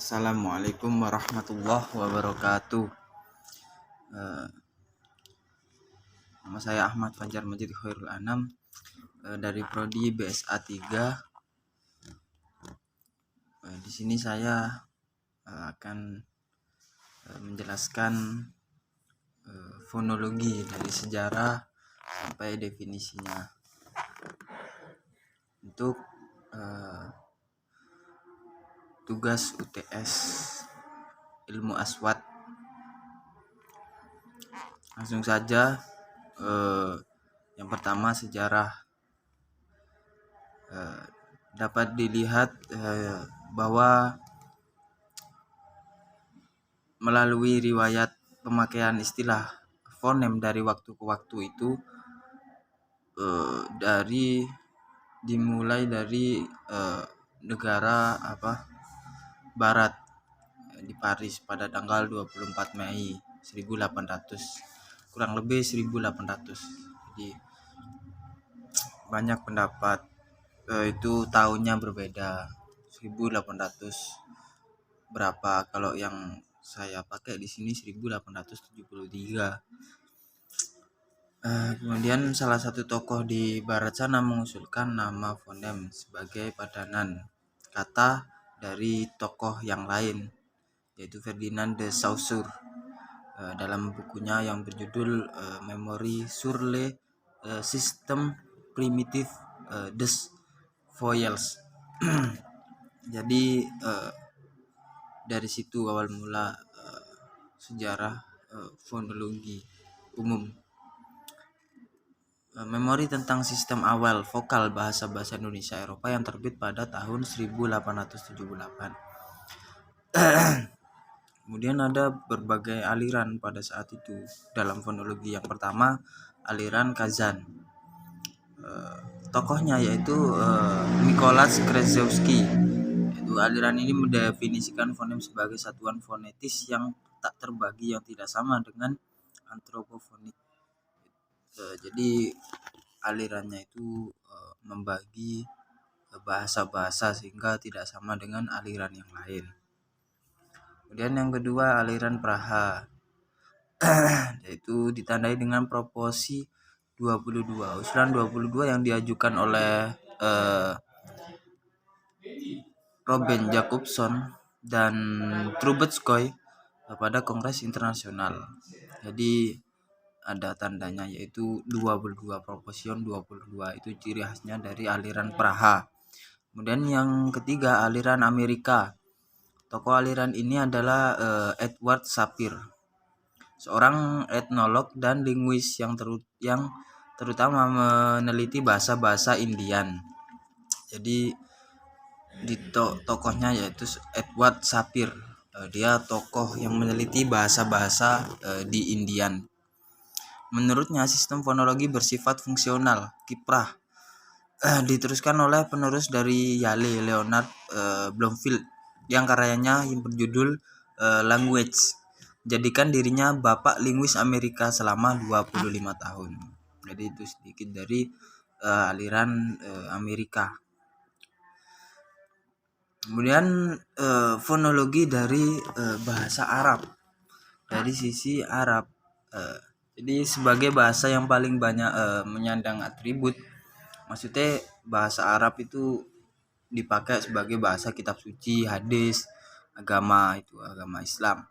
Assalamualaikum warahmatullahi wabarakatuh. Nama saya Ahmad Fajar Majid Khairul Anam dari Prodi BSA 3. Di sini saya akan menjelaskan fonologi dari sejarah sampai definisinya. Untuk tugas UTS ilmu aswad, langsung saja. Yang pertama, sejarah. Dapat dilihat bahwa melalui riwayat pemakaian istilah fonem dari waktu ke waktu itu dimulai dari negara Barat di Paris pada tanggal 24 Mei 1800, kurang lebih 1800. Jadi banyak pendapat itu tahunnya berbeda, 1800 berapa. Kalau yang saya pakai di sini 1873. Kemudian salah satu tokoh di barat sana mengusulkan nama fonem sebagai padanan kata dari tokoh yang lain, yaitu Ferdinand de Saussure, dalam bukunya yang berjudul Memoire sur le système primitif des voyelles. Jadi dari situ awal mula sejarah fonologi umum. Memori tentang sistem awal vokal bahasa-bahasa Indonesia Eropa yang terbit pada tahun 1878. Kemudian ada berbagai aliran pada saat itu dalam fonologi. Yang pertama, aliran Kazan. Tokohnya yaitu Nicholas Krzyzewski. Aliran ini mendefinisikan fonem sebagai satuan fonetis yang tak terbagi, yang tidak sama dengan antropofonik. Jadi alirannya itu membagi bahasa-bahasa sehingga tidak sama dengan aliran yang lain. Kemudian yang kedua, aliran Praha, yaitu ditandai dengan proporsi 22. Usulan 22 yang diajukan oleh Robin Jacobson dan Trubetskoy pada Kongres Internasional. Jadi ada tandanya, yaitu 22, proporsion 22. Itu ciri khasnya dari aliran Praha. Kemudian yang ketiga, aliran Amerika. Tokoh aliran ini adalah Edward Sapir, seorang etnolog dan linguis yang terutama meneliti bahasa-bahasa Indian. Jadi di tokohnya yaitu Edward Sapir. Dia tokoh yang meneliti bahasa-bahasa di Indian. Menurutnya, sistem fonologi bersifat fungsional, kiprah, diteruskan oleh penerus dari Yale, Leonard Bloomfield, yang karyanya yang berjudul Language, jadikan dirinya bapak linguis Amerika selama 25 tahun. Jadi itu sedikit dari aliran Amerika. Kemudian fonologi dari bahasa Arab, dari sisi Arab. Jadi sebagai bahasa yang paling banyak menyandang atribut, maksudnya bahasa Arab itu dipakai sebagai bahasa kitab suci, hadis, agama Islam.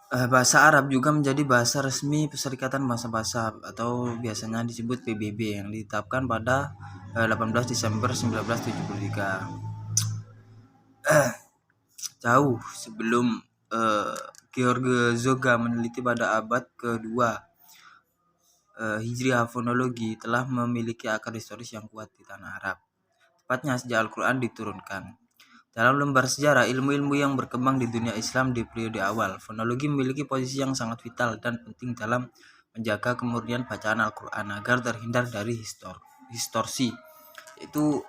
Bahasa Arab juga menjadi bahasa resmi Perserikatan Bahasa-Bahasa atau biasanya disebut PBB, yang ditetapkan pada 18 Desember 1973. Jauh sebelum George Zoga meneliti pada abad kedua Hijriah, fonologi telah memiliki akar historis yang kuat di tanah Arab. Tepatnya sejak Al-Quran diturunkan. Dalam lembar sejarah ilmu-ilmu yang berkembang di dunia Islam di periode awal, fonologi memiliki posisi yang sangat vital dan penting dalam menjaga kemurnian bacaan Al-Quran agar terhindar dari distorsi. Itu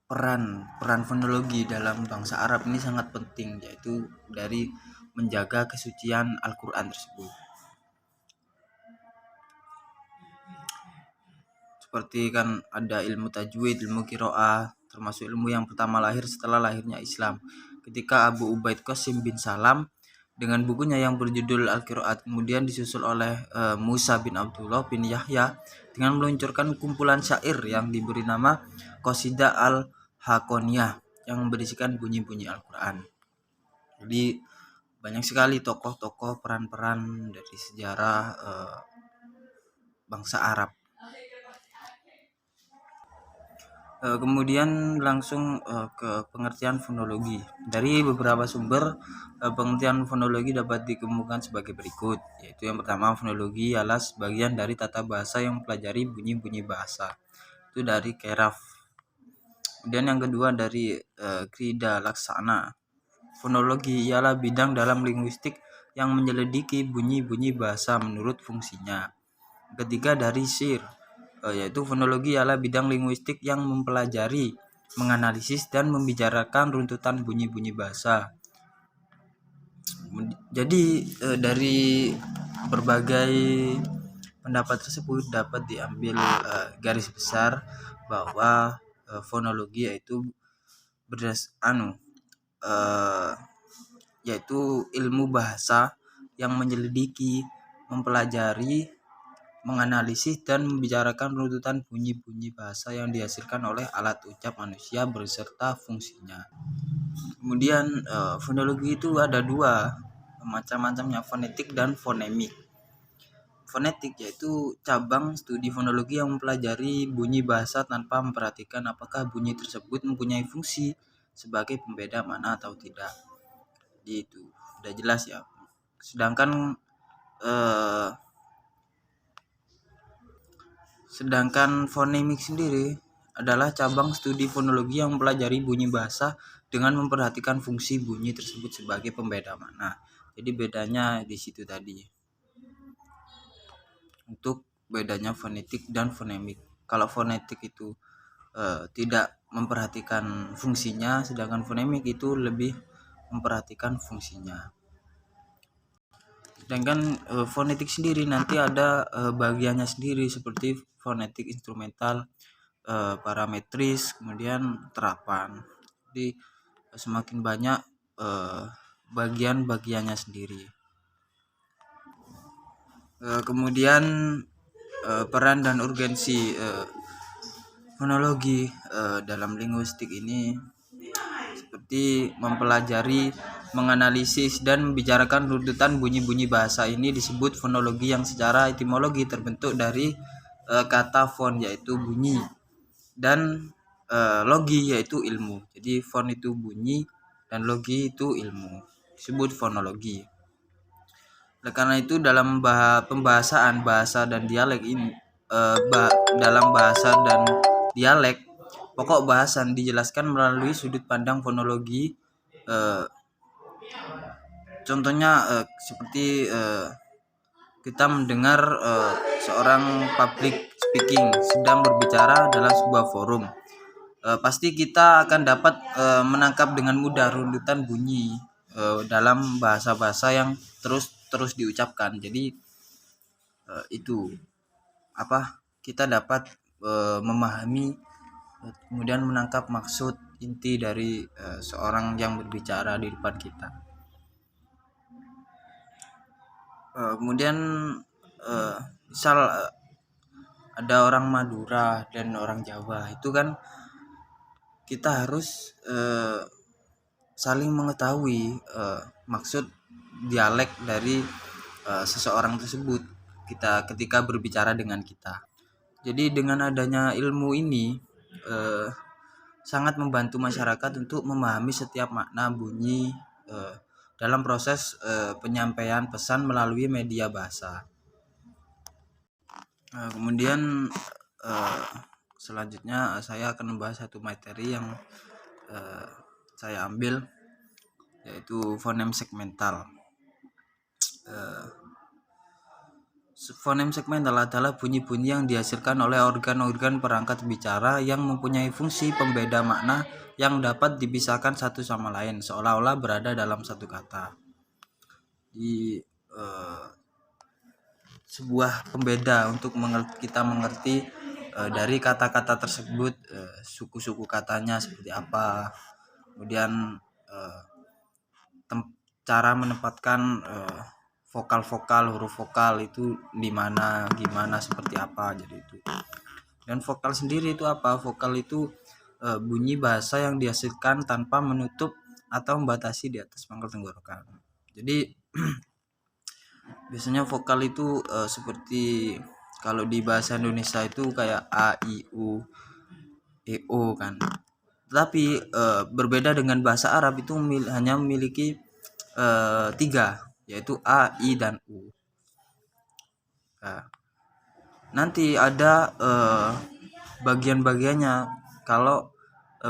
peran fonologi dalam bangsa Arab ini sangat penting, yaitu dari menjaga kesucian Al-Quran tersebut. Seperti kan ada ilmu tajwid, ilmu qiraah, termasuk ilmu yang pertama lahir setelah lahirnya Islam. Ketika Abu Ubaid Qasim bin Salam dengan bukunya yang berjudul Al-Qiraat, kemudian disusul oleh Musa bin Abdullah bin Yahya dengan meluncurkan kumpulan syair yang diberi nama Qasidah Al-Hakoniyah yang berisikan bunyi-bunyi Al-Quran. Jadi banyak sekali tokoh-tokoh peran-peran dari sejarah bangsa Arab. Kemudian langsung ke pengertian fonologi. Dari beberapa sumber, pengertian fonologi dapat dikemukakan sebagai berikut, yaitu yang pertama, fonologi adalah sebagian dari tata bahasa yang mempelajari bunyi-bunyi bahasa. Itu dari Keraf. Kemudian yang kedua dari Krida Laksana. Fonologi ialah bidang dalam linguistik yang menyelidiki bunyi-bunyi bahasa menurut fungsinya. Ketiga dari Sir, yaitu fonologi ialah bidang linguistik yang mempelajari, menganalisis, dan membicarakan runtutan bunyi-bunyi bahasa. Jadi dari berbagai pendapat tersebut dapat diambil garis besar bahwa fonologi yaitu yaitu ilmu bahasa yang menyelidiki, mempelajari, menganalisis, dan membicarakan runtutan bunyi-bunyi bahasa yang dihasilkan oleh alat ucap manusia beserta fungsinya. Kemudian fonologi itu ada dua macam-macamnya, fonetik dan fonemik. Fonetik yaitu cabang studi fonologi yang mempelajari bunyi bahasa tanpa memperhatikan apakah bunyi tersebut mempunyai fungsi sebagai pembeda makna atau tidak. Jadi itu udah jelas ya. Sedangkan fonemik sendiri adalah cabang studi fonologi yang mempelajari bunyi bahasa dengan memperhatikan fungsi bunyi tersebut sebagai pembeda makna. Jadi bedanya di situ tadi. Untuk bedanya fonetik dan fonemik. Kalau fonetik itu tidak memperhatikan fungsinya, sedangkan fonemik itu lebih memperhatikan fungsinya. Sedangkan fonetik sendiri nanti ada bagiannya sendiri seperti fonetik instrumental, parametris, kemudian terapan. Jadi semakin banyak bagian-bagiannya sendiri. Kemudian peran dan urgensi fonologi dalam linguistik ini seperti mempelajari, menganalisis, dan membicarakan runtutan bunyi-bunyi bahasa ini disebut fonologi yang secara etimologi terbentuk dari kata fon yaitu bunyi dan logi yaitu ilmu. Jadi fon itu bunyi dan logi itu ilmu, disebut fonologi. Oleh karena itu dalam pembahasan bahasa dan dialek ini dalam bahasa dan dialek, pokok bahasan dijelaskan melalui sudut pandang fonologi. Contohnya seperti kita mendengar seorang public speaking sedang berbicara dalam sebuah forum. Pasti kita akan dapat menangkap dengan mudah runtutan bunyi dalam bahasa-bahasa yang terus diucapkan. Jadi itu kita dapat memahami kemudian menangkap maksud inti dari seorang yang berbicara di depan kita. Kemudian misal ada orang Madura dan orang Jawa, itu kan kita harus saling mengetahui maksud dialek dari seseorang tersebut ketika berbicara dengan kita. Jadi dengan adanya ilmu ini sangat membantu masyarakat untuk memahami setiap makna bunyi dalam proses penyampaian pesan melalui media bahasa. Kemudian selanjutnya saya akan membahas satu materi yang saya ambil, yaitu fonem segmental. Fonem segmental adalah bunyi-bunyi yang dihasilkan oleh organ-organ perangkat bicara yang mempunyai fungsi pembeda makna yang dapat dipisahkan satu sama lain, seolah-olah berada dalam satu kata. Di sebuah pembeda untuk kita mengerti dari kata-kata tersebut, suku-suku katanya seperti apa, kemudian cara menempatkan vokal-vokal, huruf vokal itu di mana, gimana, seperti apa. Jadi itu. Dan vokal sendiri itu apa? Vokal itu bunyi bahasa yang dihasilkan tanpa menutup atau membatasi di atas pangkal tenggorokan. Jadi biasanya vokal itu seperti kalau di bahasa Indonesia itu kayak a, i, u, e, o kan. Tapi berbeda dengan bahasa Arab itu hanya memiliki 3, yaitu a, i, dan u. Nah, nanti ada bagian-bagiannya. Kalau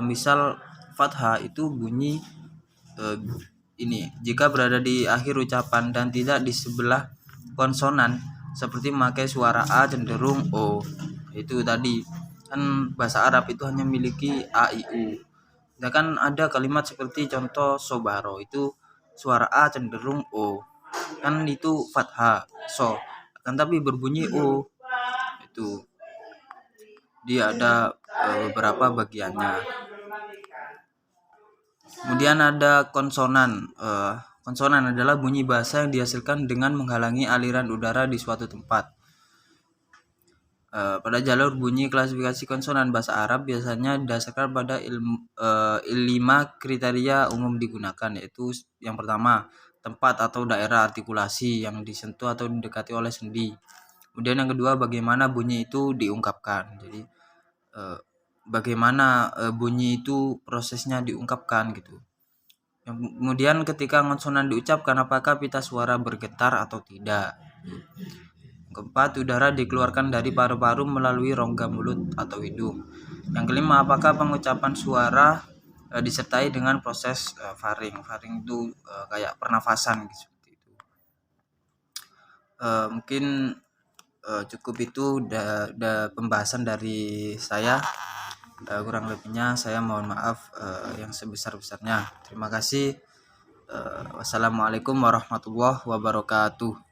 misal fathah itu bunyi ini jika berada di akhir ucapan dan tidak di sebelah konsonan, seperti memakai suara a cenderung o. Itu tadi kan bahasa Arab itu hanya memiliki a, i, u. Sedangkan ada kalimat seperti contoh sobaro, itu suara a cenderung o, kan itu fathah so, kan tapi berbunyi o. Itu dia ada beberapa bagiannya. Kemudian ada konsonan. Konsonan adalah bunyi bahasa yang dihasilkan dengan menghalangi aliran udara di suatu tempat. Pada jalur bunyi klasifikasi konsonan bahasa Arab biasanya didasarkan pada 5 kriteria umum digunakan, yaitu yang pertama, tempat atau daerah artikulasi yang disentuh atau didekati oleh sendi. Kemudian yang kedua, bagaimana bunyi itu diungkapkan. Jadi bagaimana bunyi itu prosesnya diungkapkan gitu. Kemudian ketika konsonan diucapkan, apakah pita suara bergetar atau tidak. Keempat, udara dikeluarkan dari paru-paru melalui rongga mulut atau hidung. Yang kelima, apakah pengucapan suara disertai dengan proses faring. Faring itu kayak pernafasan gitu, seperti itu. Mungkin cukup itu udah pembahasan dari saya. Kurang lebihnya saya mohon maaf yang sebesar-besarnya. Terima kasih. Wassalamualaikum warahmatullahi wabarakatuh.